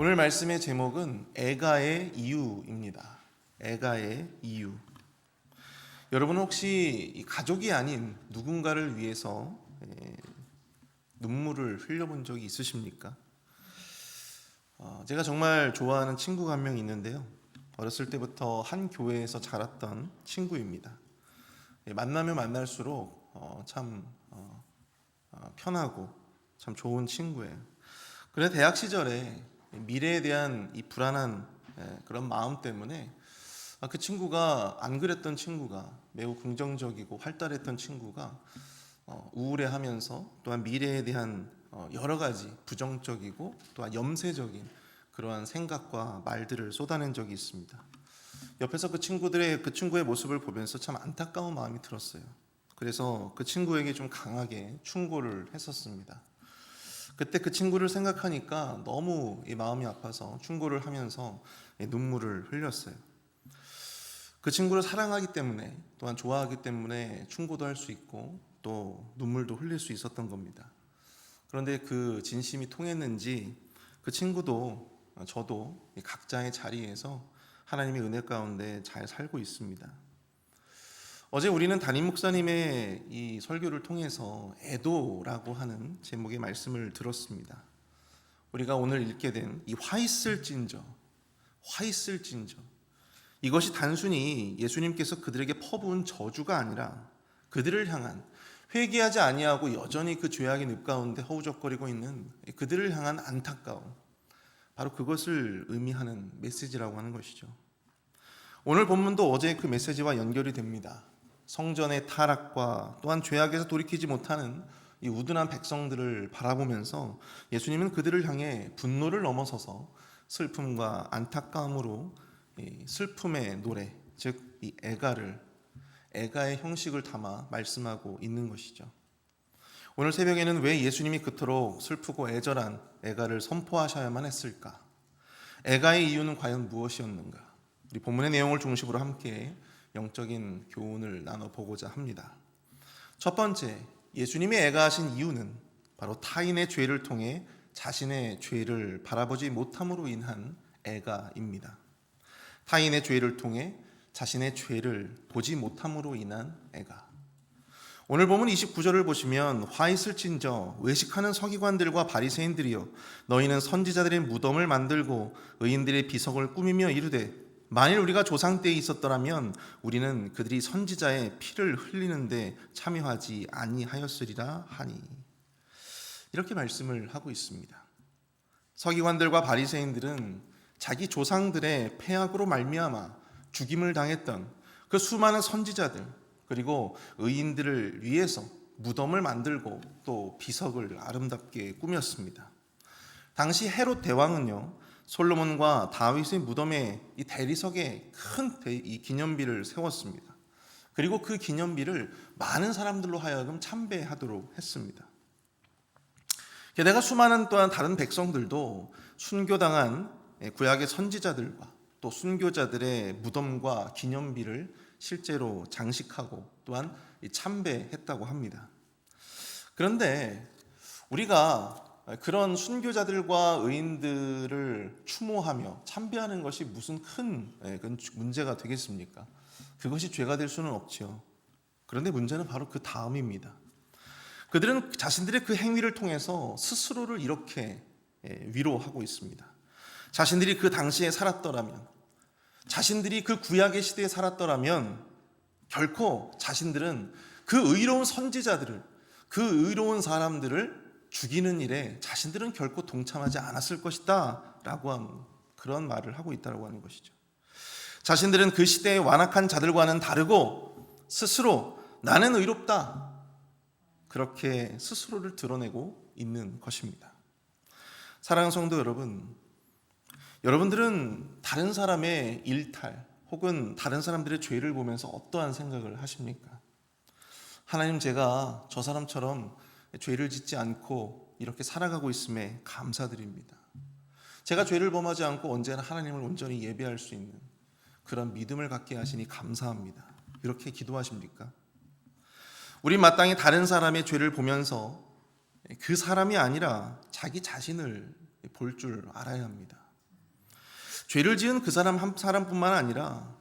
오늘 말씀의 제목은 애가의 이유입니다. 애가의 이유. 여러분 혹시 가족이 아닌 누군가를 위해서 눈물을 흘려본 적이 있으십니까? 제가 정말 좋아하는 친구가 한 명 있는데요. 어렸을 때부터 한 교회에서 자랐던 친구입니다. 만나면 만날수록 참 편하고 참 좋은 친구예요. 그런데 대학 시절에 미래에 대한 이 불안한 그런 마음 때문에 그 친구가 안 그랬던 친구가 매우 긍정적이고 활달했던 친구가 우울해하면서 또한 미래에 대한 여러 가지 부정적이고 또한 염세적인 그러한 생각과 말들을 쏟아낸 적이 있습니다. 옆에서 그 친구의 모습을 보면서 참 안타까운 마음이 들었어요. 그래서 그 친구에게 좀 강하게 충고를 했었습니다. 그때 그 친구를 생각하니까 너무 이 마음이 아파서 충고를 하면서 눈물을 흘렸어요. 그 친구를 사랑하기 때문에 또한 좋아하기 때문에 충고도 할 수 있고 또 눈물도 흘릴 수 있었던 겁니다. 그런데 그 진심이 통했는지 그 친구도 저도 각자의 자리에서 하나님의 은혜 가운데 잘 살고 있습니다. 어제 우리는 담임 목사님의 이 설교를 통해서 애도라고 하는 제목의 말씀을 들었습니다. 우리가 오늘 읽게 된 이 화 있을진저 이것이 단순히 예수님께서 그들에게 퍼부은 저주가 아니라 그들을 향한 회개하지 아니하고 여전히 그 죄악의 늪 가운데 허우적거리고 있는 그들을 향한 안타까움, 바로 그것을 의미하는 메시지라고 하는 것이죠. 오늘 본문도 어제 그 메시지와 연결이 됩니다. 성전의 타락과 또한 죄악에서 돌이키지 못하는 이 우둔한 백성들을 바라보면서 예수님은 그들을 향해 분노를 넘어서서 슬픔과 안타까움으로 이 슬픔의 노래, 즉 이 애가의 형식을 담아 말씀하고 있는 것이죠. 오늘 새벽에는 왜 예수님이 그토록 슬프고 애절한 애가를 선포하셔야만 했을까? 애가의 이유는 과연 무엇이었는가? 우리 본문의 내용을 중심으로 함께 영적인 교훈을 나눠보고자 합니다. 첫 번째, 예수님이 애가하신 이유는 바로 타인의 죄를 통해 자신의 죄를 바라보지 못함으로 인한 애가입니다. 타인의 죄를 통해 자신의 죄를 보지 못함으로 인한 애가. 오늘 보면 29절을 보시면 화 있을진저 외식하는 서기관들과 바리새인들이여 너희는 선지자들의 무덤을 만들고 의인들의 비석을 꾸미며 이르되 만일 우리가 조상 때에 있었더라면 우리는 그들이 선지자의 피를 흘리는데 참여하지 아니하였으리라 하니. 이렇게 말씀을 하고 있습니다. 서기관들과 바리새인들은 자기 조상들의 패악으로 말미암아 죽임을 당했던 그 수많은 선지자들 그리고 의인들을 위해서 무덤을 만들고 또 비석을 아름답게 꾸몄습니다. 당시 헤롯 대왕은요, 솔로몬과 다윗의 무덤에 이 대리석에 큰 이 기념비를 세웠습니다. 그리고 그 기념비를 많은 사람들로 하여금 참배하도록 했습니다. 게다가 수많은 또한 다른 백성들도 순교당한 구약의 선지자들과 또 순교자들의 무덤과 기념비를 실제로 장식하고 또한 참배했다고 합니다. 그런데 우리가 그런 순교자들과 의인들을 추모하며 참배하는 것이 무슨 큰 문제가 되겠습니까? 그것이 죄가 될 수는 없죠. 그런데 문제는 바로 그 다음입니다. 그들은 자신들의 그 행위를 통해서 스스로를 이렇게 위로하고 있습니다. 자신들이 그 당시에 살았더라면, 자신들이 그 구약의 시대에 살았더라면 결코 자신들은 그 의로운 선지자들을, 그 의로운 사람들을 죽이는 일에 자신들은 결코 동참하지 않았을 것이다 라고 하는 그런 말을 하고 있다고 하는 것이죠. 자신들은 그 시대의 완악한 자들과는 다르고 스스로 나는 의롭다, 그렇게 스스로를 드러내고 있는 것입니다. 사랑하는 성도 여러분, 여러분들은 다른 사람의 일탈 혹은 다른 사람들의 죄를 보면서 어떠한 생각을 하십니까? 하나님, 제가 저 사람처럼 죄를 짓지 않고 이렇게 살아가고 있음에 감사드립니다. 제가 죄를 범하지 않고 언제나 하나님을 온전히 예배할 수 있는 그런 믿음을 갖게 하시니 감사합니다. 이렇게 기도하십니까? 우리 마땅히 다른 사람의 죄를 보면서 그 사람이 아니라 자기 자신을 볼 줄 알아야 합니다. 죄를 지은 그 사람 한 사람뿐만 아니라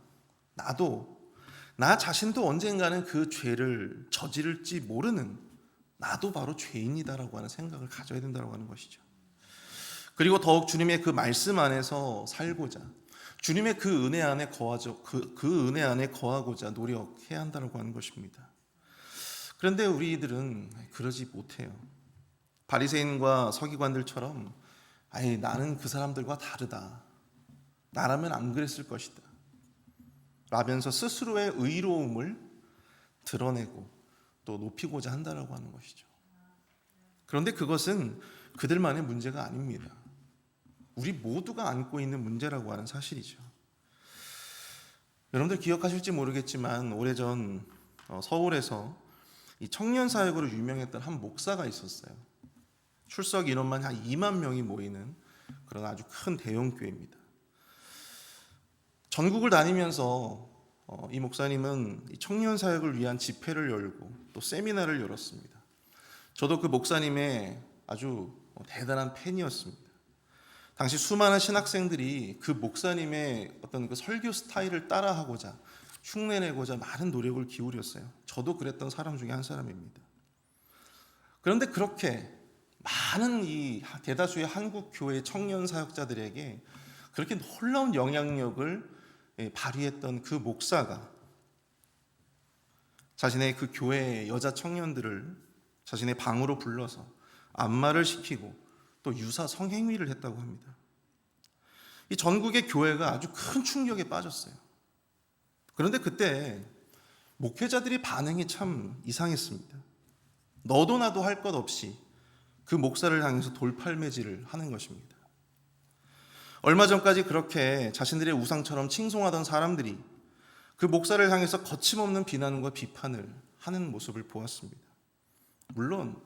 나 자신도 언젠가는 그 죄를 저지를지 모르는 나도 바로 죄인이다라고 하는 생각을 가져야 된다고 하는 것이죠. 그리고 더욱 주님의 그 말씀 안에서 살고자, 주님의 그 은혜 안에 그 은혜 안에 거하고자 노력해야 한다고 하는 것입니다. 그런데 우리들은 그러지 못해요. 바리새인과 서기관들처럼 나는 그 사람들과 다르다, 나라면 안 그랬을 것이다 라면서 스스로의 의로움을 드러내고 또 높이고자 한다라고 하는 것이죠. 그런데 그것은 그들만의 문제가 아닙니다. 우리 모두가 안고 있는 문제라고 하는 사실이죠. 여러분들 기억하실지 모르겠지만 오래전 서울에서 이 청년 사역으로 유명했던 한 목사가 있었어요. 출석 인원만 한 2만 명이 모이는 그런 아주 큰 대형 교회입니다. 전국을 다니면서 이 목사님은 청년 사역을 위한 집회를 열고 또 세미나를 열었습니다. 저도 그 목사님의 아주 대단한 팬이었습니다. 당시 수많은 신학생들이 그 목사님의 어떤 그 설교 스타일을 따라하고자 흉내내고자 많은 노력을 기울였어요. 저도 그랬던 사람 중에 한 사람입니다. 그런데 그렇게 많은 이 대다수의 한국 교회 청년 사역자들에게 그렇게 놀라운 영향력을 발휘했던 그 목사가 자신의 그 교회의 여자 청년들을 자신의 방으로 불러서 안마를 시키고 또 유사 성행위를 했다고 합니다. 이 전국의 교회가 아주 큰 충격에 빠졌어요. 그런데 그때 목회자들의 반응이 참 이상했습니다. 너도 나도 할 것 없이 그 목사를 향해서 돌팔매질을 하는 것입니다. 얼마 전까지 그렇게 자신들의 우상처럼 칭송하던 사람들이 그 목사를 향해서 거침없는 비난과 비판을 하는 모습을 보았습니다. 물론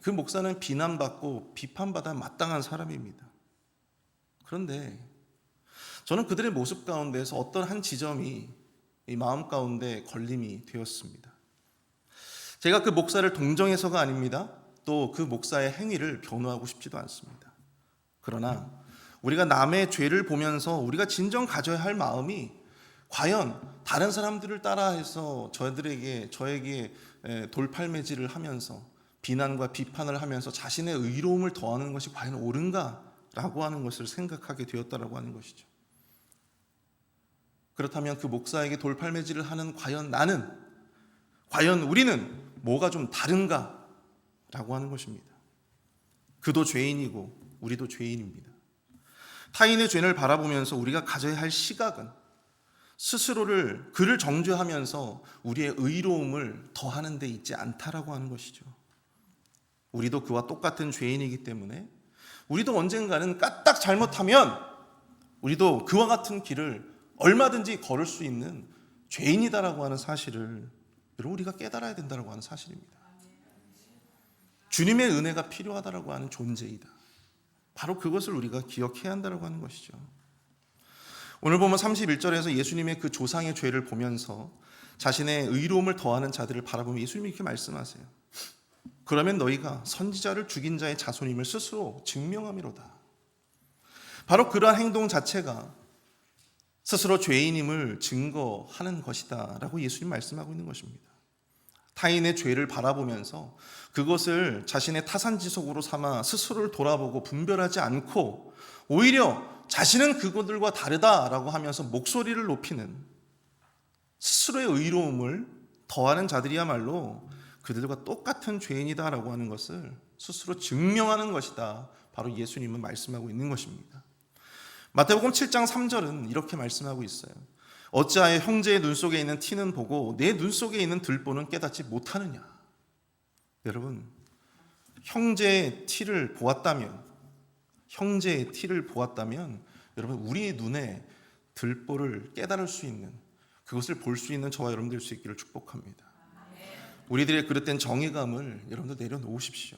그 목사는 비난받고 비판받아 마땅한 사람입니다. 그런데 저는 그들의 모습 가운데서 어떤 한 지점이 이 마음 가운데 걸림이 되었습니다. 제가 그 목사를 동정해서가 아닙니다. 또 그 목사의 행위를 변호하고 싶지도 않습니다. 그러나 우리가 남의 죄를 보면서 우리가 진정 가져야 할 마음이 과연 다른 사람들을 따라해서 저에게 돌팔매질을 하면서 비난과 비판을 하면서 자신의 의로움을 더하는 것이 과연 옳은가라고 하는 것을 생각하게 되었다라고 하는 것이죠. 그렇다면 그 목사에게 돌팔매질을 하는 과연 우리는 뭐가 좀 다른가라고 하는 것입니다. 그도 죄인이고 우리도 죄인입니다. 타인의 죄를 바라보면서 우리가 가져야 할 시각은 그를 정죄하면서 우리의 의로움을 더하는 데 있지 않다라고 하는 것이죠. 우리도 그와 똑같은 죄인이기 때문에 우리도 언젠가는 까딱 잘못하면 우리도 그와 같은 길을 얼마든지 걸을 수 있는 죄인이다라고 하는 사실을 우리가 깨달아야 된다라고 하는 사실입니다. 주님의 은혜가 필요하다라고 하는 존재이다. 바로 그것을 우리가 기억해야 한다라고 하는 것이죠. 오늘 보면 31절에서 예수님의 그 조상의 죄를 보면서 자신의 의로움을 더하는 자들을 바라보며 예수님이 이렇게 말씀하세요. 그러면 너희가 선지자를 죽인 자의 자손임을 스스로 증명함이로다. 바로 그러한 행동 자체가 스스로 죄인임을 증거하는 것이다 라고 예수님 말씀하고 있는 것입니다. 타인의 죄를 바라보면서 그것을 자신의 타산지석으로 삼아 스스로를 돌아보고 분별하지 않고 오히려 자신은 그들과 다르다라고 하면서 목소리를 높이는 스스로의 의로움을 더하는 자들이야말로 그들과 똑같은 죄인이다라고 하는 것을 스스로 증명하는 것이다. 바로 예수님은 말씀하고 있는 것입니다. 마태복음 7장 3절은 이렇게 말씀하고 있어요. 어찌하여 형제의 눈 속에 있는 티는 보고 내 눈 속에 있는 들보는 깨닫지 못하느냐. 여러분, 형제의 티를 보았다면 여러분 우리의 눈에 들보를 깨달을 수 있는 그것을 볼 수 있는 저와 여러분 될 수 있기를 축복합니다. 우리들의 그릇된 정의감을 여러분들 내려놓으십시오.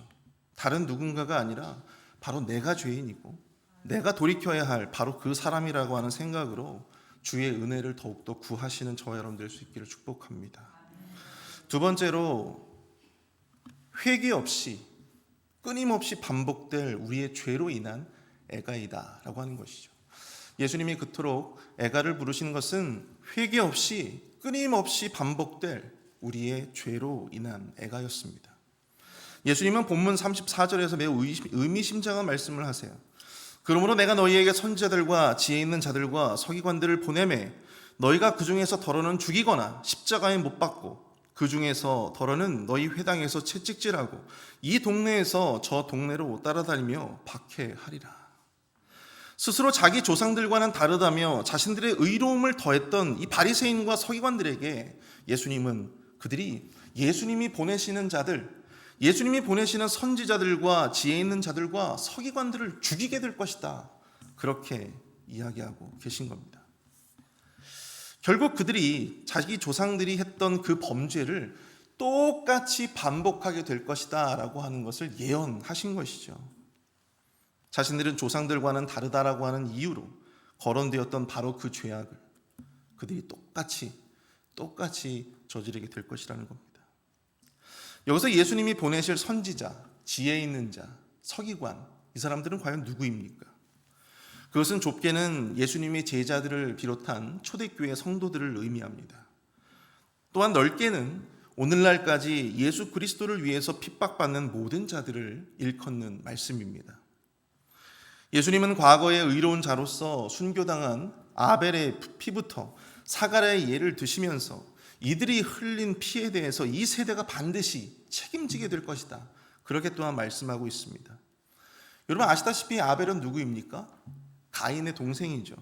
다른 누군가가 아니라 바로 내가 죄인이고 내가 돌이켜야 할 바로 그 사람이라고 하는 생각으로 주의 은혜를 더욱더 구하시는 저와 여러분 될 수 있기를 축복합니다. 두 번째로 회개 없이 끊임없이 반복될 우리의 죄로 인한 애가이다라고 하는 것이죠. 예수님이 그토록 애가를 부르시는 것은 회개 없이 끊임없이 반복될 우리의 죄로 인한 애가였습니다. 예수님은 본문 34절에서 매우 의미심장한 말씀을 하세요. 그러므로 내가 너희에게 선지자들과 지혜 있는 자들과 서기관들을 보내매 너희가 그 중에서 더러는 죽이거나 십자가에 못 박고 그 중에서 더러는 너희 회당에서 채찍질하고 이 동네에서 저 동네로 따라다니며 박해하리라. 스스로 자기 조상들과는 다르다며 자신들의 의로움을 더했던 이 바리새인과 서기관들에게 예수님은 그들이 예수님이 보내시는 자들, 예수님이 보내시는 선지자들과 지혜 있는 자들과 서기관들을 죽이게 될 것이다, 그렇게 이야기하고 계신 겁니다. 결국 그들이 자기 조상들이 했던 그 범죄를 똑같이 반복하게 될 것이다 라고 하는 것을 예언하신 것이죠. 자신들은 조상들과는 다르다라고 하는 이유로 거론되었던 바로 그 죄악을 그들이 똑같이 저지르게 될 것이라는 겁니다. 여기서 예수님이 보내실 선지자, 지혜 있는 자, 서기관, 이 사람들은 과연 누구입니까? 그것은 좁게는 예수님의 제자들을 비롯한 초대교회 성도들을 의미합니다. 또한 넓게는 오늘날까지 예수 그리스도를 위해서 핍박받는 모든 자들을 일컫는 말씀입니다. 예수님은 과거의 의로운 자로서 순교당한 아벨의 피부터 사가랴의 예를 드시면서 이들이 흘린 피에 대해서 이 세대가 반드시 책임지게 될 것이다, 그렇게 또한 말씀하고 있습니다. 여러분 아시다시피 아벨은 누구입니까? 가인의 동생이죠.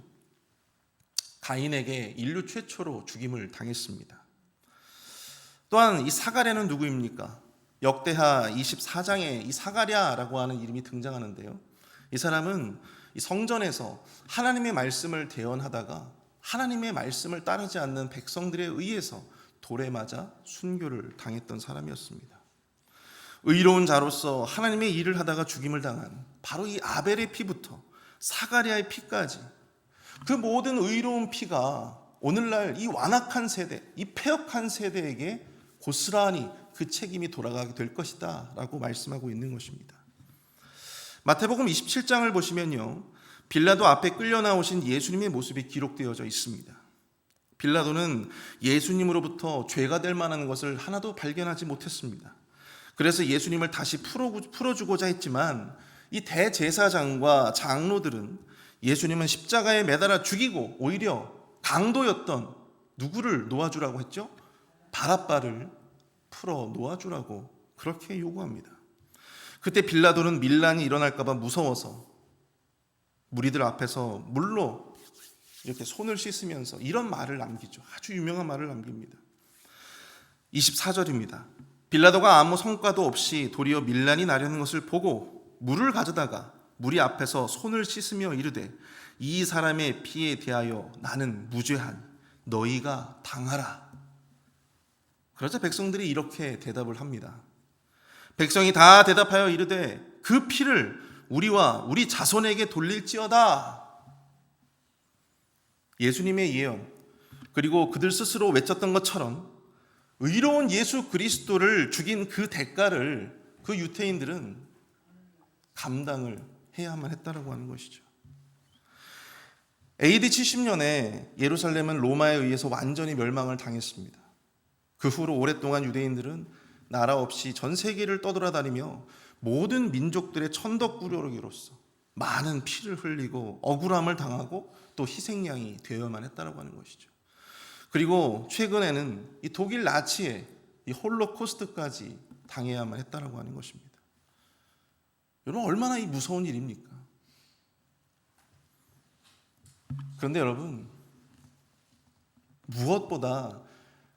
가인에게 인류 최초로 죽임을 당했습니다. 또한 이 사가랴는 누구입니까? 역대하 24장에 이 사가랴라고 하는 이름이 등장하는데요, 이 사람은 이 성전에서 하나님의 말씀을 대언하다가 하나님의 말씀을 따르지 않는 백성들에 의해서 돌에 맞아 순교를 당했던 사람이었습니다. 의로운 자로서 하나님의 일을 하다가 죽임을 당한 바로 이 아벨의 피부터 사가랴의 피까지, 그 모든 의로운 피가 오늘날 이 완악한 세대, 이 패역한 세대에게 고스란히 그 책임이 돌아가게 될 것이다 라고 말씀하고 있는 것입니다. 마태복음 27장을 보시면요, 빌라도 앞에 끌려 나오신 예수님의 모습이 기록되어져 있습니다. 빌라도는 예수님으로부터 죄가 될 만한 것을 하나도 발견하지 못했습니다. 그래서 예수님을 다시 풀어주고자 했지만 이 대제사장과 장로들은 예수님은 십자가에 매달아 죽이고 오히려 강도였던 누구를 놓아주라고 했죠? 바라바를 풀어 놓아주라고 그렇게 요구합니다. 그때 빌라도는 밀란이 일어날까 봐 무서워서 무리들 앞에서 물로 이렇게 손을 씻으면서 이런 말을 남기죠. 아주 유명한 말을 남깁니다. 24절입니다. 빌라도가 아무 성과도 없이 도리어 밀란이 나려는 것을 보고 물을 가져다가 무리 앞에서 손을 씻으며 이르되 이 사람의 피에 대하여 나는 무죄한, 너희가 당하라. 그러자 백성들이 이렇게 대답을 합니다. 백성이 다 대답하여 이르되 그 피를 우리와 우리 자손에게 돌릴지어다. 예수님의 예언, 그리고 그들 스스로 외쳤던 것처럼 의로운 예수 그리스도를 죽인 그 대가를 그 유태인들은 감당을 해야만 했다라고 하는 것이죠. AD 70년에 예루살렘은 로마에 의해서 완전히 멸망을 당했습니다. 그 후로 오랫동안 유대인들은 나라 없이 전 세계를 떠돌아다니며 모든 민족들의 천덕꾸러기로서 많은 피를 흘리고 억울함을 당하고 또 희생양이 되어야만 했다라고 하는 것이죠. 그리고 최근에는 이 독일 나치의 이 홀로코스트까지 당해야만 했다라고 하는 것입니다. 여러분 얼마나 이 무서운 일입니까? 그런데 여러분 무엇보다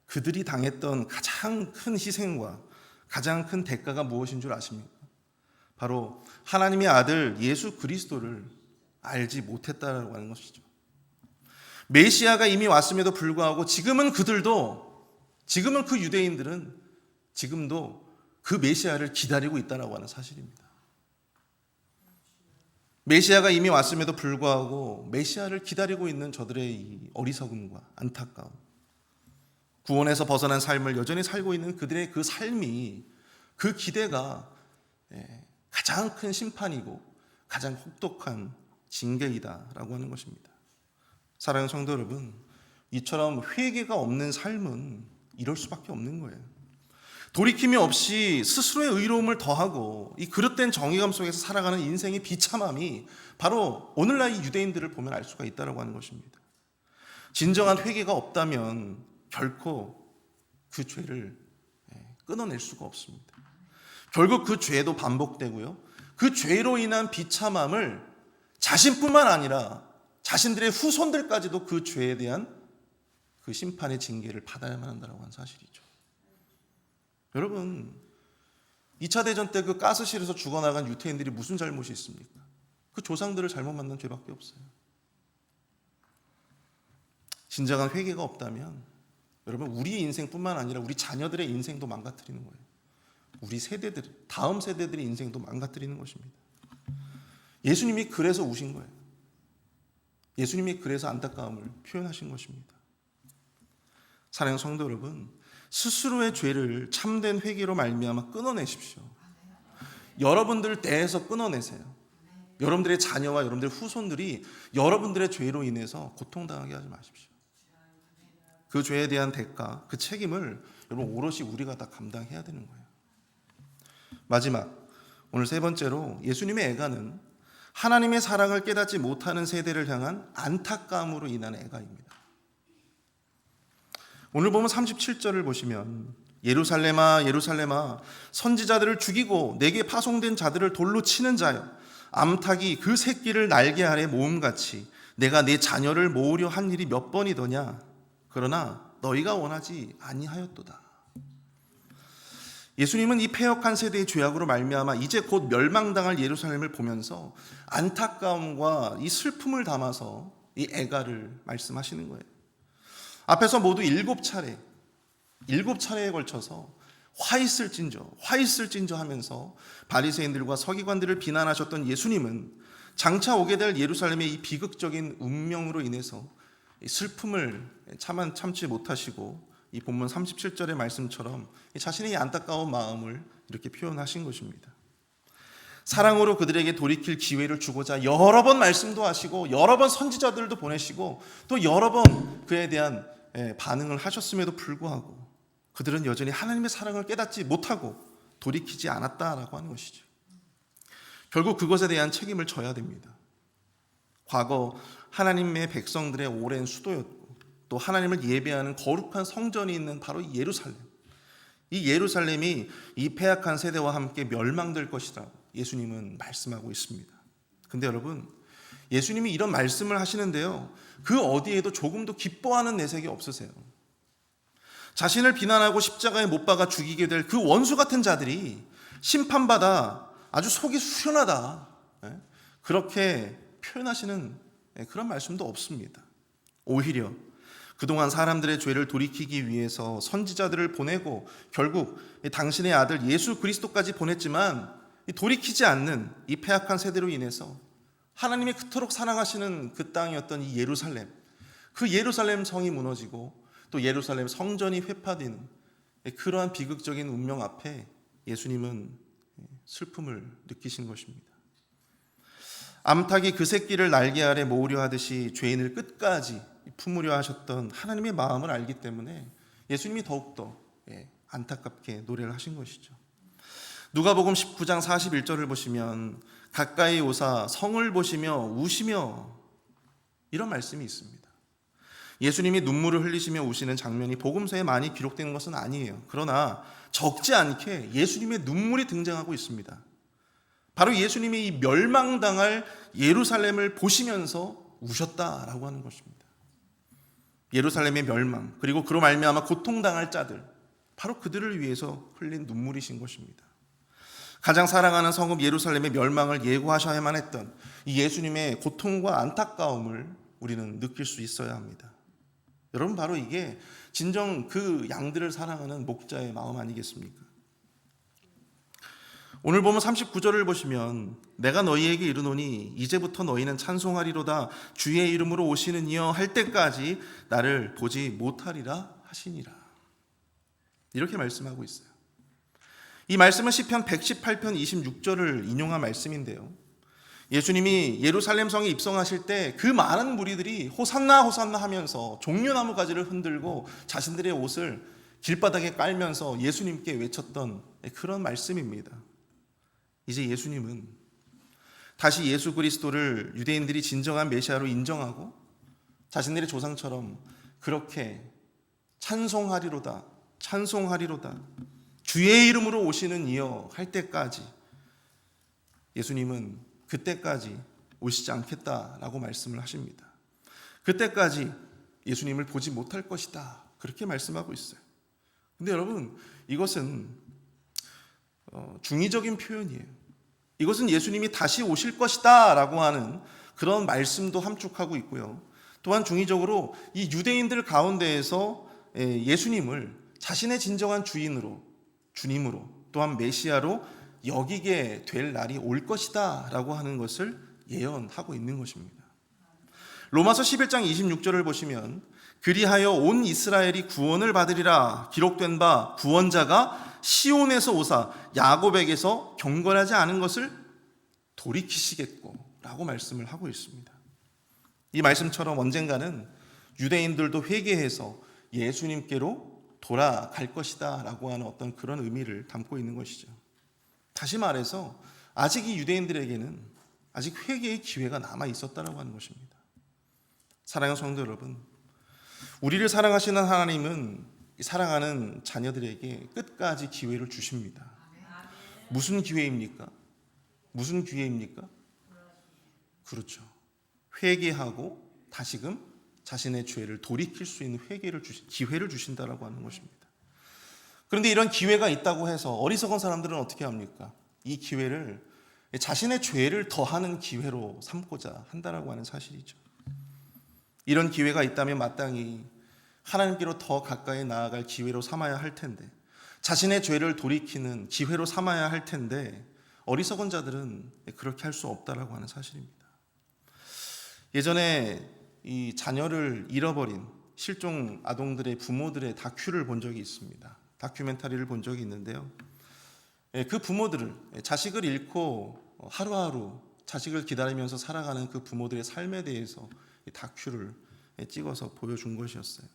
그들이 당했던 가장 큰 희생과 가장 큰 대가가 무엇인 줄 아십니까? 바로 하나님의 아들 예수 그리스도를 알지 못했다라고 하는 것이죠. 메시아가 이미 왔음에도 불구하고 지금은 그 유대인들은 지금도 그 메시아를 기다리고 있다라고 하는 사실입니다. 메시아가 이미 왔음에도 불구하고 메시아를 기다리고 있는 저들의 이 어리석음과 안타까움, 구원에서 벗어난 삶을 여전히 살고 있는 그들의 그 삶이, 그 기대가 가장 큰 심판이고 가장 혹독한 징계이다라고 하는 것입니다. 사랑하는 성도 여러분, 이처럼 회개가 없는 삶은 이럴 수밖에 없는 거예요. 돌이킴이 없이 스스로의 의로움을 더하고 이 그릇된 정의감 속에서 살아가는 인생의 비참함이 바로 오늘날 이 유대인들을 보면 알 수가 있다고 하는 것입니다. 진정한 회개가 없다면 결코 그 죄를 끊어낼 수가 없습니다. 결국 그 죄도 반복되고요. 그 죄로 인한 비참함을 자신뿐만 아니라 자신들의 후손들까지도 그 죄에 대한 그 심판의 징계를 받아야만 한다고 하는 사실이죠. 여러분, 2차 대전 때 그 가스실에서 죽어나간 유태인들이 무슨 잘못이 있습니까? 그 조상들을 잘못 만난 죄밖에 없어요. 진정한 회개가 없다면 여러분, 우리의 인생뿐만 아니라 우리 자녀들의 인생도 망가뜨리는 거예요. 우리 세대들, 다음 세대들의 인생도 망가뜨리는 것입니다. 예수님이 그래서 우신 거예요. 예수님이 그래서 안타까움을 표현하신 것입니다. 사랑하는 성도 여러분, 스스로의 죄를 참된 회개로 말미암아 끊어내십시오. 여러분들 대해서 끊어내세요. 여러분들의 자녀와 여러분들의 후손들이 여러분들의 죄로 인해서 고통당하게 하지 마십시오. 그 죄에 대한 대가, 그 책임을 여러분 오롯이 우리가 다 감당해야 되는 거예요. 마지막, 오늘 세 번째로 예수님의 애가는 하나님의 사랑을 깨닫지 못하는 세대를 향한 안타까움으로 인한 애가입니다. 오늘 보면 37절을 보시면 예루살렘아 예루살렘아 선지자들을 죽이고 내게 파송된 자들을 돌로 치는 자여 암탉이 그 새끼를 날개 아래 모음같이 내가 내 자녀를 모으려 한 일이 몇 번이더냐. 그러나 너희가 원하지 아니하였도다. 예수님은 이 패역한 세대의 죄악으로 말미암아 이제 곧 멸망당할 예루살렘을 보면서 안타까움과 이 슬픔을 담아서 이 애가를 말씀하시는 거예요. 앞에서 모두 7차례에 걸쳐서 화 있을진저 하면서 바리새인들과 서기관들을 비난하셨던 예수님은 장차 오게 될 예루살렘의 이 비극적인 운명으로 인해서 슬픔을 참지 못하시고 이 본문 37절의 말씀처럼 자신의 안타까운 마음을 이렇게 표현하신 것입니다. 사랑으로 그들에게 돌이킬 기회를 주고자 여러 번 말씀도 하시고 여러 번 선지자들도 보내시고 또 여러 번 그에 대한 반응을 하셨음에도 불구하고 그들은 여전히 하나님의 사랑을 깨닫지 못하고 돌이키지 않았다라고 하는 것이죠. 결국 그것에 대한 책임을 져야 됩니다. 과거 하나님의 백성들의 오랜 수도였고 또 하나님을 예배하는 거룩한 성전이 있는 바로 이 예루살렘. 이 예루살렘이 이 패악한 세대와 함께 멸망될 것이라고 예수님은 말씀하고 있습니다. 근데 여러분, 예수님이 이런 말씀을 하시는데요, 그 어디에도 조금도 기뻐하는 내색이 없으세요. 자신을 비난하고 십자가에 못 박아 죽이게 될 그 원수 같은 자들이 심판받아 아주 속이 후련하다, 그렇게 표현하시는 그런 말씀도 없습니다. 오히려 그동안 사람들의 죄를 돌이키기 위해서 선지자들을 보내고 결국 당신의 아들 예수 그리스도까지 보냈지만 돌이키지 않는 이 패악한 세대로 인해서 하나님이 그토록 사랑하시는 그 땅이었던 이 예루살렘, 그 예루살렘 성이 무너지고 또 예루살렘 성전이 회파되는 그러한 비극적인 운명 앞에 예수님은 슬픔을 느끼신 것입니다. 암탉이 그 새끼를 날개 아래 모으려 하듯이 죄인을 끝까지 품으려 하셨던 하나님의 마음을 알기 때문에 예수님이 더욱더 안타깝게 노래를 하신 것이죠. 누가복음 19장 41절을 보시면 가까이 오사 성을 보시며 우시며 이런 말씀이 있습니다. 예수님이 눈물을 흘리시며 우시는 장면이 복음서에 많이 기록되는 것은 아니에요. 그러나 적지 않게 예수님의 눈물이 등장하고 있습니다. 바로 예수님이 이 멸망당할 예루살렘을 보시면서 우셨다라고 하는 것입니다. 예루살렘의 멸망, 그리고 그로 말미암아 고통당할 자들, 바로 그들을 위해서 흘린 눈물이신 것입니다. 가장 사랑하는 성읍 예루살렘의 멸망을 예고하셔야만 했던 이 예수님의 고통과 안타까움을 우리는 느낄 수 있어야 합니다. 여러분, 바로 이게 진정 그 양들을 사랑하는 목자의 마음 아니겠습니까? 오늘 보면 39절을 보시면 내가 너희에게 이르노니 이제부터 너희는 찬송하리로다 주의 이름으로 오시는 이여 할 때까지 나를 보지 못하리라 하시니라. 이렇게 말씀하고 있어요. 이 말씀은 시편 118편 26절을 인용한 말씀인데요, 예수님이 예루살렘 성에 입성하실 때 그 많은 무리들이 호산나 호산나 하면서 종려나무 가지를 흔들고 자신들의 옷을 길바닥에 깔면서 예수님께 외쳤던 그런 말씀입니다. 이제 예수님은 다시 예수 그리스도를 유대인들이 진정한 메시아로 인정하고 자신들의 조상처럼 그렇게 찬송하리로다, 찬송하리로다, 주의 이름으로 오시는 이여 할 때까지 예수님은 그때까지 오시지 않겠다라고 말씀을 하십니다. 그때까지 예수님을 보지 못할 것이다, 그렇게 말씀하고 있어요. 근데 여러분, 이것은 중의적인 표현이에요. 이것은 예수님이 다시 오실 것이다 라고 하는 그런 말씀도 함축하고 있고요. 또한 중의적으로 이 유대인들 가운데에서 예수님을 자신의 진정한 주인으로, 주님으로, 또한 메시아로 여기게 될 날이 올 것이다 라고 하는 것을 예언하고 있는 것입니다. 로마서 11장 26절을 보시면 그리하여 온 이스라엘이 구원을 받으리라 기록된 바 구원자가 시온에서 오사 야곱에게서 경건하지 않은 것을 돌이키시겠고 라고 말씀을 하고 있습니다. 이 말씀처럼 언젠가는 유대인들도 회개해서 예수님께로 돌아갈 것이다 라고 하는 어떤 그런 의미를 담고 있는 것이죠. 다시 말해서 아직 이 유대인들에게는 아직 회개의 기회가 남아 있었다라고 하는 것입니다. 사랑하는 성도 여러분, 우리를 사랑하시는 하나님은 사랑하는 자녀들에게 끝까지 기회를 주십니다. 무슨 기회입니까? 무슨 기회입니까? 그렇죠. 회개하고 다시금 자신의 죄를 돌이킬 수 있는 기회를 주신다라고 하는 것입니다. 그런데 이런 기회가 있다고 해서 어리석은 사람들은 어떻게 합니까? 이 기회를 자신의 죄를 더하는 기회로 삼고자 한다라고 하는 사실이죠. 이런 기회가 있다면 마땅히 하나님께로 더 가까이 나아갈 기회로 삼아야 할 텐데, 자신의 죄를 돌이키는 기회로 삼아야 할 텐데 어리석은 자들은 그렇게 할 수 없다라고 하는 사실입니다. 예전에 이 자녀를 잃어버린 실종 아동들의 부모들의 다큐를 본 적이 있습니다. 다큐멘터리를 본 적이 있는데요. 그 부모들을, 자식을 잃고 하루하루 자식을 기다리면서 살아가는 그 부모들의 삶에 대해서 다큐를 찍어서 보여준 것이었어요.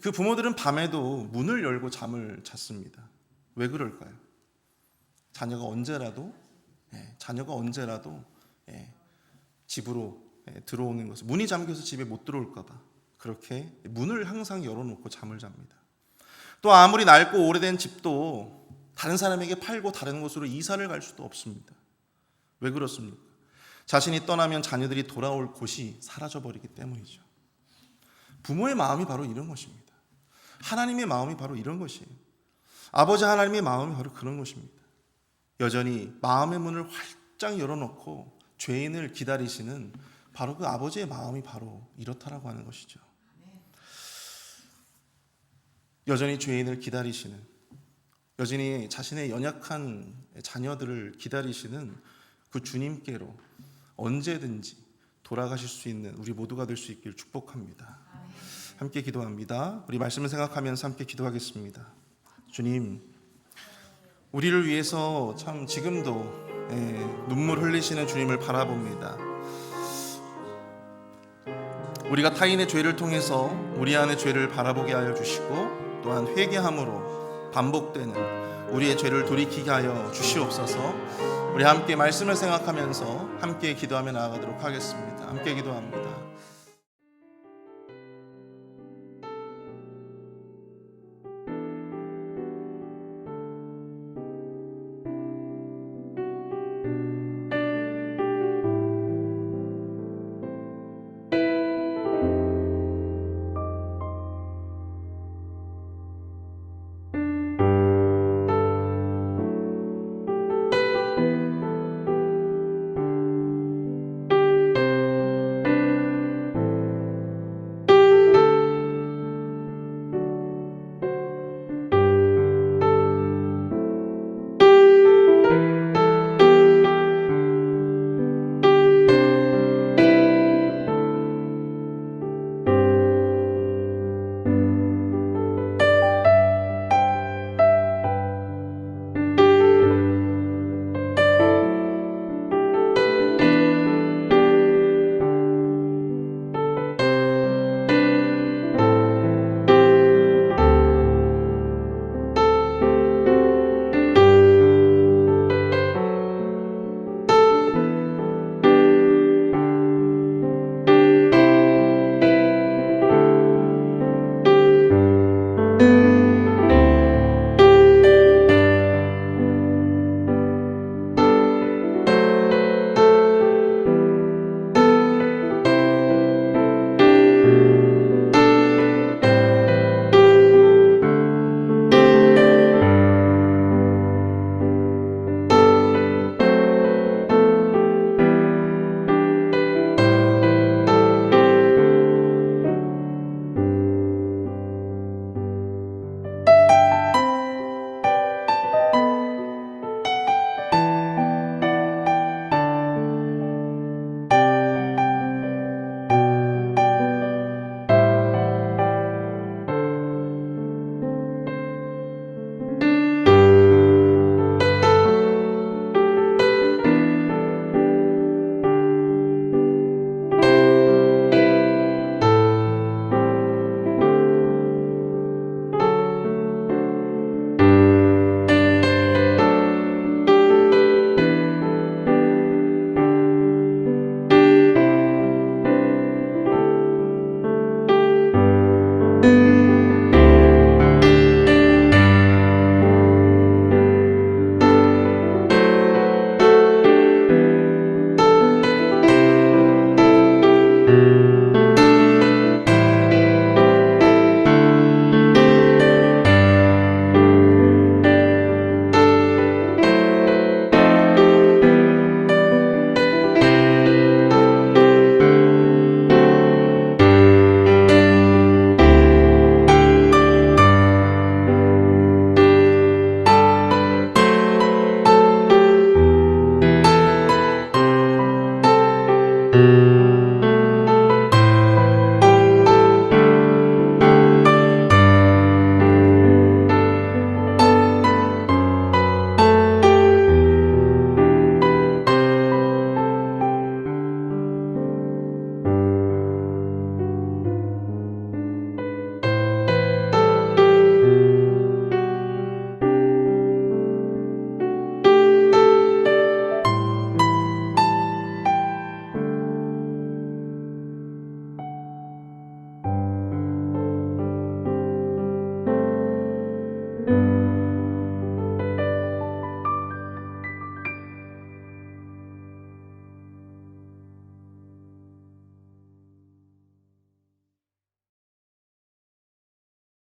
그 부모들은 밤에도 문을 열고 잠을 잤습니다. 왜 그럴까요? 자녀가 언제라도 집으로 들어오는 것을, 문이 잠겨서 집에 못 들어올까 봐 그렇게 문을 항상 열어놓고 잠을 잡니다. 또 아무리 낡고 오래된 집도 다른 사람에게 팔고 다른 곳으로 이사를 갈 수도 없습니다. 왜 그렇습니까? 자신이 떠나면 자녀들이 돌아올 곳이 사라져버리기 때문이죠. 부모의 마음이 바로 이런 것입니다. 하나님의 마음이 바로 이런 것이에요. 아버지 하나님의 마음이 바로 그런 것입니다. 여전히 마음의 문을 활짝 열어놓고 죄인을 기다리시는 바로 그 아버지의 마음이 바로 이렇다라고 하는 것이죠. 여전히 죄인을 기다리시는, 여전히 자신의 연약한 자녀들을 기다리시는 그 주님께로 언제든지 돌아가실 수 있는 우리 모두가 될 수 있길 축복합니다. 함께 기도합니다. 우리 말씀을 생각하면서 함께 기도하겠습니다. 주님, 우리를 위해서 참 지금도 눈물 흘리시는 주님을 바라봅니다. 우리가 타인의 죄를 통해서 우리 안의 죄를 바라보게 하여 주시고, 또한 회개함으로 반복되는 우리의 죄를 돌이키게 하여 주시옵소서. 우리 함께 말씀을 생각하면서 함께 기도하며 나아가도록 하겠습니다. 함께 기도합니다.